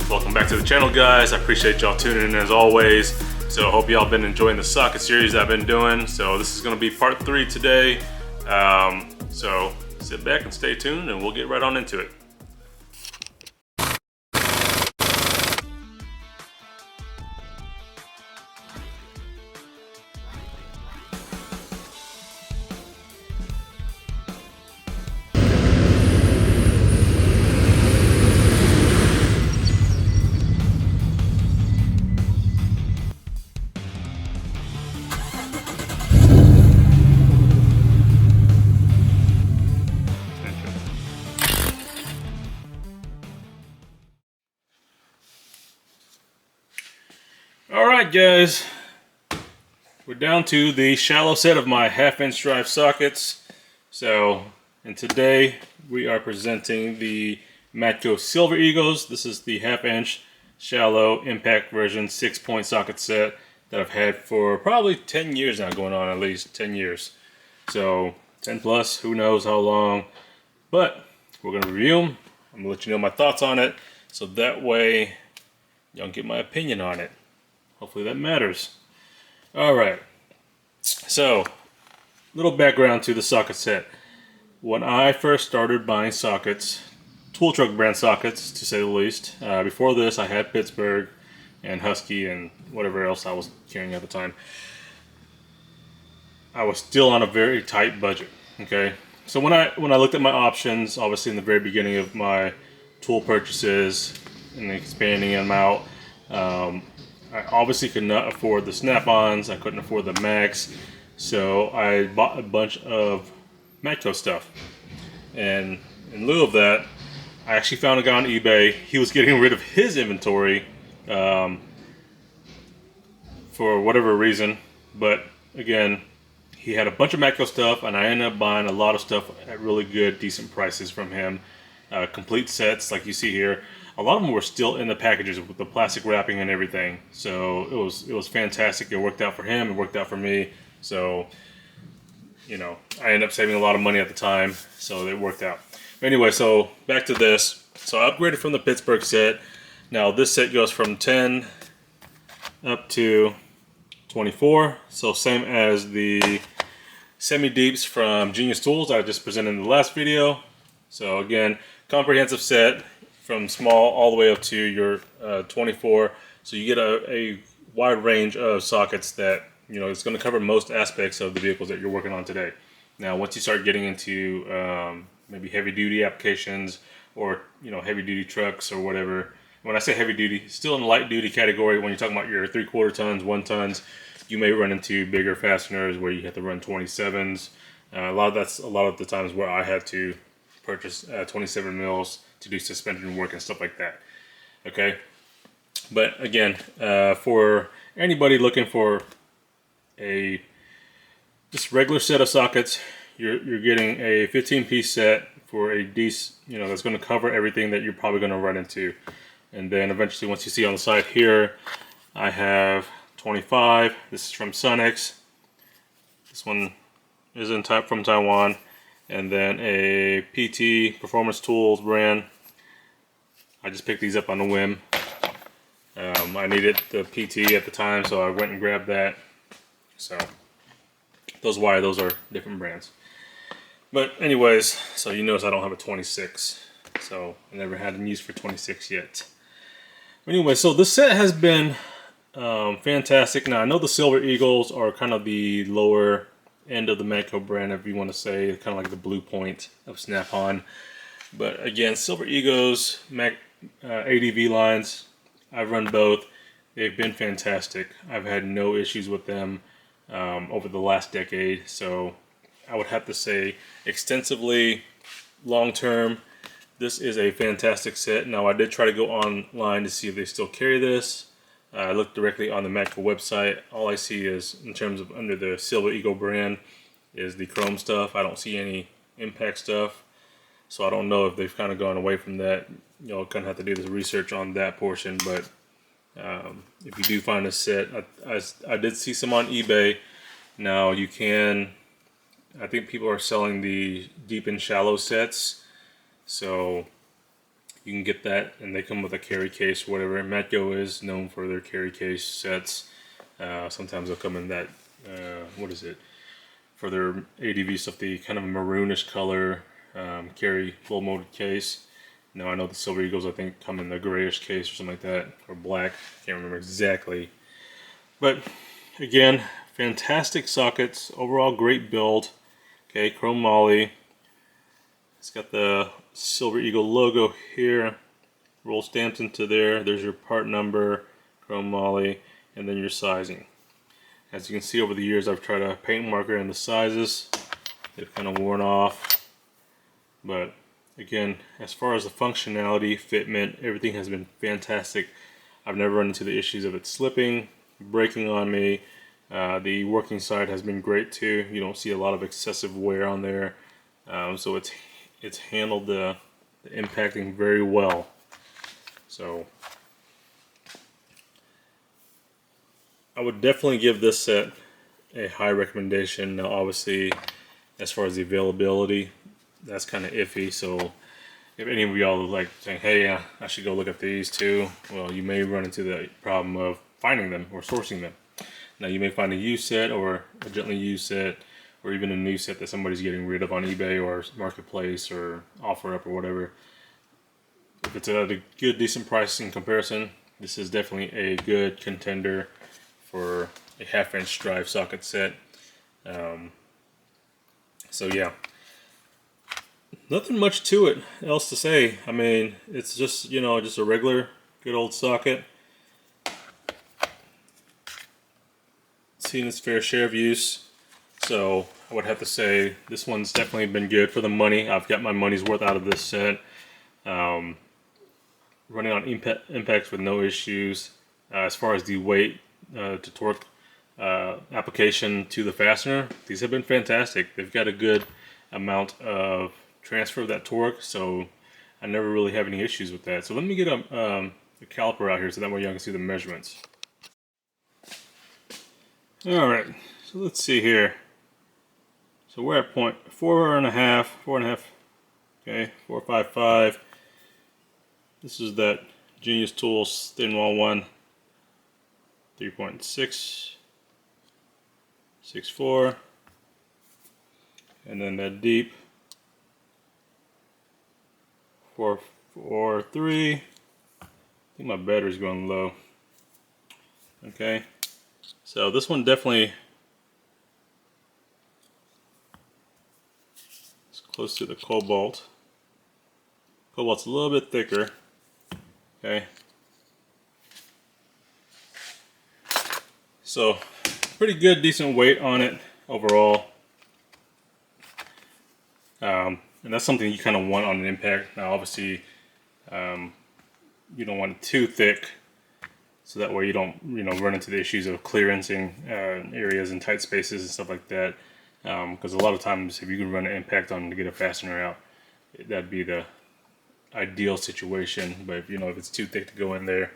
Welcome back to the channel, guys. I appreciate y'all tuning in as always. So I hope y'all been enjoying the socket series I've been doing. So this is going to be part 3 today. So sit back and stay tuned and we'll get right on into it. Alright guys, we're down to the shallow set of my 1/2-inch drive sockets. And today we are presenting the Matco Silver Eagles. This is the 1/2-inch shallow impact version 6-point socket set that I've had for probably 10 years now, going on at least 10 years. So 10 plus, who knows how long, but we're going to review them. I'm going to let you know my thoughts on it, so that way y'all can get my opinion on it. Hopefully that matters. Alright, so little background to the socket set. When I first started buying sockets, tool truck brand sockets to say the least, before this I had Pittsburgh and Husky and whatever else I was carrying at the time. I was still on a very tight budget, okay? So when I looked at my options, obviously in the very beginning of my tool purchases and expanding them out, I obviously could not afford the snap-ons, I couldn't afford the Max, so I bought a bunch of Matco stuff. And in lieu of that, I actually found a guy on eBay. He was getting rid of his inventory for whatever reason, but again, he had a bunch of Matco stuff, and I ended up buying a lot of stuff at really good, decent prices from him. Complete sets like you see here. A lot of them were still in the packages with the plastic wrapping and everything. So it was fantastic. It worked out for him. It worked out for me. So, you know, I ended up saving a lot of money at the time. So it worked out. But anyway, so back to this. So I upgraded from the Pittsburgh set. Now this set goes from 10 up to 24. So same as the semi-deeps from Genius Tools I just presented in the last video. So again, comprehensive set. From small all the way up to your 24, so you get a wide range of sockets that, you know, it's going to cover most aspects of the vehicles that you're working on today. Now once you start getting into maybe heavy duty applications, or, you know, heavy duty trucks or whatever. When I say heavy duty, still in the light duty category. When you're talking about your 3/4 tons, 1 tons, you may run into bigger fasteners where you have to run 27s. A lot of the times where I had to purchase 27 mils to do suspension work and stuff like that. Okay, but again, for anybody looking for a just regular set of sockets, you're getting a 15-piece set for a decent, you know, that's going to cover everything that you're probably going to run into. And then eventually, once you see on the side here, I have 25. This is from Sunex. This one is from Taiwan. And then a PT Performance Tools brand. I just picked these up on a whim. I needed the PT at the time, so I went and grabbed that. So those are different brands. But anyways, so you notice I don't have a 26. So I never had them used for 26 yet. Anyway, so this set has been fantastic. Now I know the Silver Eagles are kind of the lower end of the Matco brand, if you want to say, kind of like the Blue Point of Snap-on. But again, Silver Eagles, ADV lines, I've run both. They've been fantastic. I've had no issues with them over the last decade. So I would have to say, extensively, long term, this is a fantastic set. Now I did try to go online to see if they still carry this. I looked directly on the Matco website. All I see is, in terms of under the Silver Eagle brand, is the chrome stuff. I don't see any impact stuff. So I don't know if they've kind of gone away from that. You know, kind of have to do the research on that portion. But if you do find a set, I did see some on eBay. Now you can, I think people are selling the deep and shallow sets. So you can get that, and they come with a carry case, whatever. Matco is known for their carry case sets. Sometimes they'll come in that, what is it? For their ADV stuff, the kind of maroonish color carry full molded case. Now I know the Silver Eagles, I think, come in the grayish case or something like that, or black. Can't remember exactly. But again, fantastic sockets. Overall, great build. Okay, chrome moly. It's got the Silver Eagle logo here. Roll stamped into there. There's your part number, chrome moly, and then your sizing. As you can see, over the years, I've tried a paint marker in the sizes. They've kind of worn off. But again, as far as the functionality, fitment, everything has been fantastic. I've never run into the issues of it slipping, breaking on me. The working side has been great too. You don't see a lot of excessive wear on there. So it's handled the impacting very well. So I would definitely give this set a high recommendation. Now obviously, as far as the availability, that's kind of iffy. So if any of y'all are like saying, hey, yeah, I should go look at these too, well, you may run into the problem of finding them or sourcing them. Now you may find a used set or a gently used set, or even a new set that somebody's getting rid of on eBay or Marketplace or OfferUp or whatever. If it's at a good, decent price in comparison, this is definitely a good contender for a 1/2" drive socket set. So yeah, nothing much to it else to say. I mean, it's just, you know, just a regular good old socket. Seen its fair share of use. So I would have to say this one's definitely been good for the money. I've got my money's worth out of this set. Running on impacts with no issues. As far as the weight to torque application to the fastener, these have been fantastic. They've got a good amount of transfer of that torque, so I never really have any issues with that. So let me get a caliper out here so that way y'all can see the measurements. Alright, so let's see here. So we're at point 4.5, okay, 455. This is that Genius Tools thin wall one, 3.664, and then that deep 443. I think my battery's going low. Okay, so this one definitely is close to the Cobalt. Cobalt's a little bit thicker. Okay, so pretty good, decent weight on it overall, and that's something you kind of want on an impact. Now, obviously, you don't want it too thick, so that way you don't, run into the issues of clearancing areas and tight spaces and stuff like that. Because a lot of times, if you can run an impact on to get a fastener out, that'd be the ideal situation. But if it's too thick to go in there,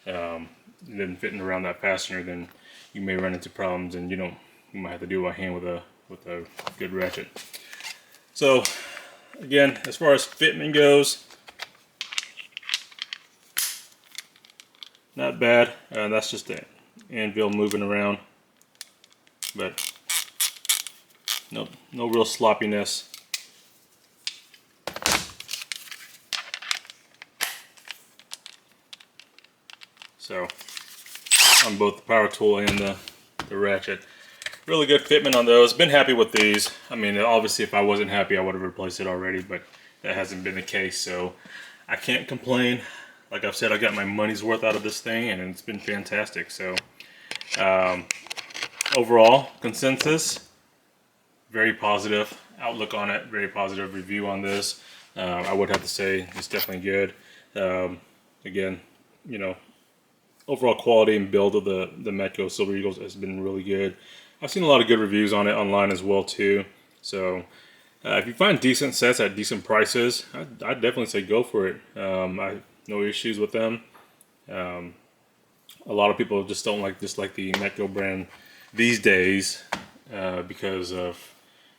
then fitting around that fastener, then you may run into problems, and you might have to do it by hand with a good ratchet. So again, as far as fitment goes, not bad. That's just the anvil moving around, but no real sloppiness. So on both the power tool and the ratchet, really good fitment on those. Been happy with these. I mean, obviously if I wasn't happy I would have replaced it already, but that hasn't been the case, so I can't complain. Like I've said, I got my money's worth out of this thing, and it's been fantastic. So overall consensus, very positive outlook on it, very positive review on this. I would have to say it's definitely good. Again, overall quality and build of the Matco Silver Eagles has been really good. I've seen a lot of good reviews on it online as well too. So if you find decent sets at decent prices, I'd definitely say go for it. I have no issues with them. A lot of people just don't like the Matco brand these days because of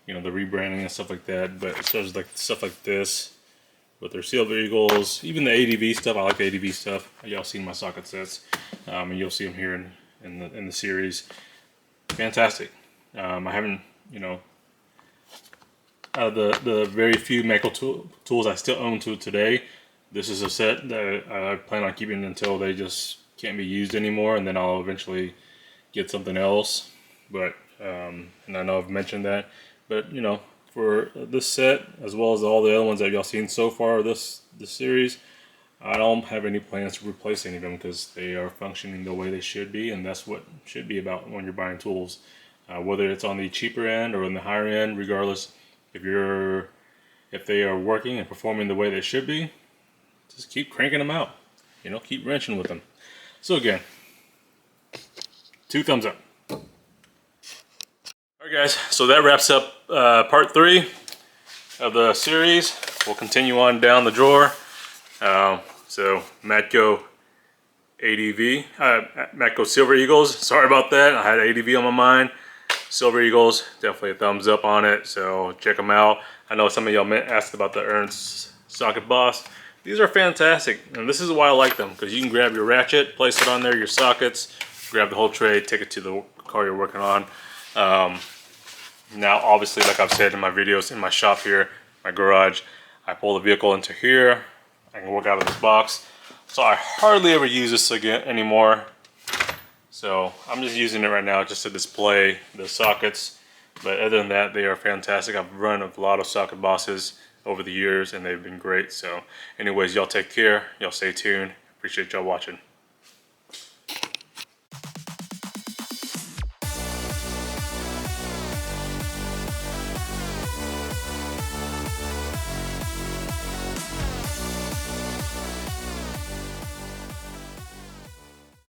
the rebranding and stuff like that. But as far as like stuff like this, with their Silver Eagles, even the ADV stuff. I like the ADV stuff. Y'all seen my socket sets, and you'll see them here in the series. Fantastic. I haven't, you know, out of the very few Matco tools I still own to today, this is a set that I plan on keeping until they just can't be used anymore, and then I'll eventually get something else. But and I know I've mentioned that, but you know, for this set as well as all the other ones that y'all seen so far this series, I don't have any plans to replace any of them because they are functioning the way they should be, and that's what should be about when you're buying tools, whether it's on the cheaper end or on the higher end. Regardless, if they are working and performing the way they should be, just keep cranking them out. You know, keep wrenching with them. So again, 2 thumbs up. Alright guys, so that wraps up part 3 of the series. We'll continue on down the drawer. So Matco ADV, Matco Silver Eagles. Sorry about that, I had ADV on my mind. Silver Eagles, definitely a thumbs up on it, so check them out. I know some of y'all asked about the Ernst Socket Boss. These are fantastic, and this is why I like them, because you can grab your ratchet, place it on there, your sockets, grab the whole tray, take it to the car you're working on. Now, obviously, like I've said in my videos, in my shop here, my garage, I pull the vehicle into here, I can work out of this box. So I hardly ever use this again anymore. So I'm just using it right now just to display the sockets. But other than that, they are fantastic. I've run a lot of socket bosses over the years and they've been great. So anyways, y'all take care. Y'all stay tuned. Appreciate y'all watching.